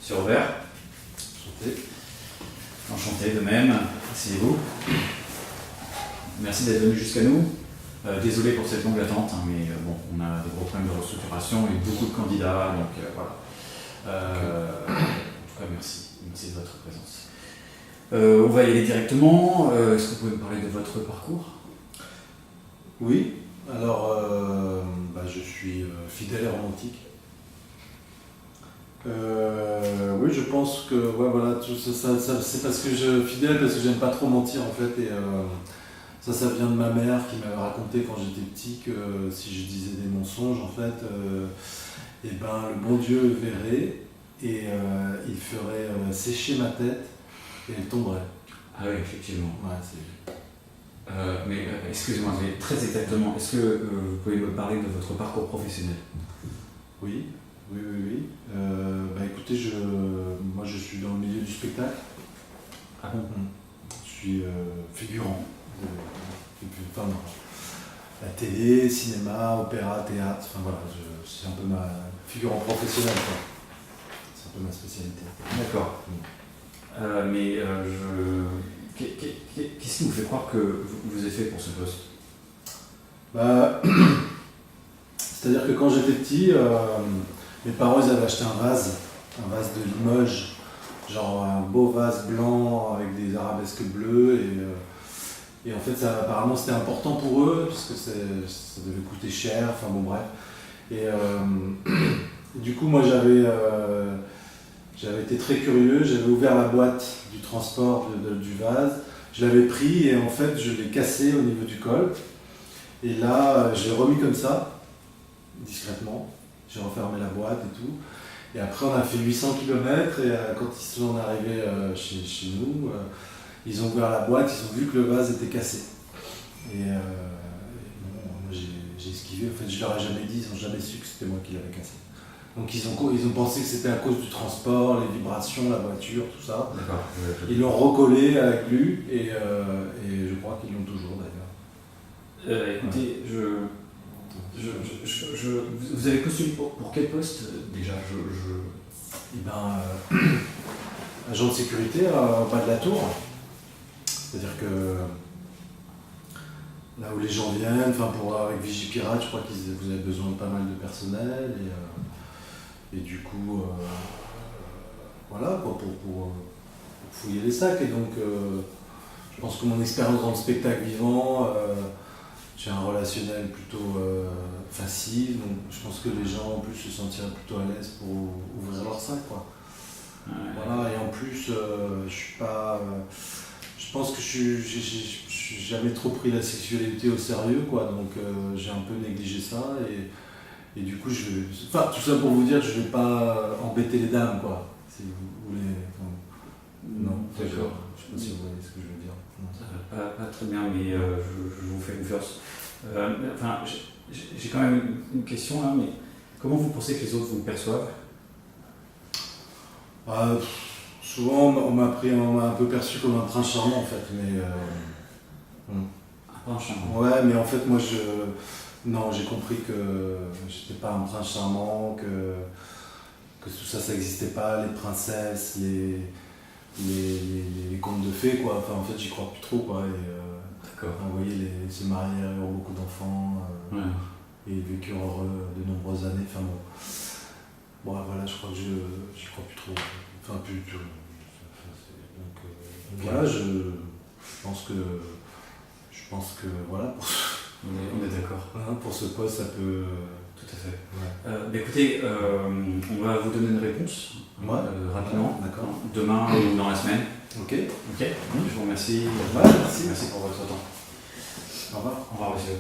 Monsieur Robert. Enchanté. Enchanté de même. Asseyez-vous. Merci d'être venu jusqu'à nous. Désolé pour cette longue attente, hein, mais bon, on a des gros problèmes de restructuration et beaucoup de candidats, donc voilà. En tout cas, merci. Merci de votre présence. On va y aller directement. Est-ce que vous pouvez me parler de votre parcours? Oui, alors je suis fidèle et romantique. Oui, je pense que ouais, voilà, c'est parce que fidèle parce que j'aime pas trop mentir en fait et ça vient de ma mère qui m'avait raconté quand j'étais petit que si je disais des mensonges en fait, et ben le bon Dieu verrait et il ferait sécher ma tête et elle tomberait. Ah oui, effectivement. Ouais, mais excusez-moi, mais très exactement, est-ce que vous pouvez me parler de votre parcours professionnel? Oui. Écoutez, moi je suis dans le milieu du spectacle. Ah bon? Je suis figurant. La télé, cinéma, opéra, théâtre, enfin voilà, c'est un peu ma figurant professionnel quoi. C'est un peu ma spécialité. D'accord. Qu'est-ce qui vous fait croire que vous êtes fait pour ce poste? C'est-à-dire que quand j'étais petit, mes parents ils avaient acheté un vase de Limoges, genre un beau vase blanc avec des arabesques bleues et en fait apparemment c'était important pour eux parce que ça devait coûter cher, enfin bon bref. Et du coup moi j'avais été très curieux, j'avais ouvert la boîte du transport du vase, je l'avais pris et en fait je l'ai cassé au niveau du col. Et là je l'ai remis comme ça, discrètement, j'ai refermé la boîte et tout. Et après on a fait 800 km et quand ils sont arrivés chez nous, ils ont ouvert la boîte, ils ont vu que le vase était cassé. Et moi j'ai esquivé, en fait je leur ai jamais dit, ils n'ont jamais su que c'était moi qui l'avais cassé. Donc ils ont pensé que c'était à cause du transport, les vibrations, la voiture, tout ça. D'accord. Ils l'ont recollé à la glu et je crois qu'ils l'ont toujours d'ailleurs. Écoutez, vous avez postulé pour quel poste déjà? Agent de sécurité au bas de la tour. C'est-à-dire que là où les gens viennent, avec Vigipirate, je crois que vous avez besoin de pas mal de personnel et du coup, voilà quoi, pour fouiller les sacs. Et donc, je pense que mon expérience dans le spectacle vivant, j'ai un relationnel plutôt facile, donc je pense que les gens en plus se sentiraient plutôt à l'aise pour ouvrir leur sac quoi. Ouais. Voilà, et en plus, je suis pas. Je pense que j'ai jamais trop pris la sexualité au sérieux, quoi, donc j'ai un peu négligé ça, et du coup, tout ça pour vous dire que je vais pas embêter les dames, quoi, si vous voulez. Non, d'accord. Je sais pas si vous voyez ce que je veux dire. Pas très bien, mais je vous fais confiance. J'ai quand même une question là, mais comment vous pensez que les autres vous perçoivent? Souvent, on m'a un peu perçu comme un prince charmant en fait, mais. Un prince charmant? Ouais, mais en fait, moi, non, j'ai compris que j'étais pas un prince charmant, que tout ça, ça n'existait pas, les princesses, les contes de fées, quoi. Enfin, en fait, j'y crois plus trop, quoi. D'accord. Vous voyez, se marier, avoir beaucoup d'enfants, ouais. Et vécu heureux de nombreuses années. Enfin bon, voilà, je crois que j'y crois plus trop. Enfin, plus du tout. Donc voilà, je pense que voilà. On est d'accord. Pour ce poste, ça peut. Tout à fait. Ouais. Écoutez, on va vous donner une réponse rapidement. D'accord. Demain ou dans la semaine. Ok. Je vous remercie. Ouais, merci. Merci pour votre temps. Au revoir. Au revoir, monsieur.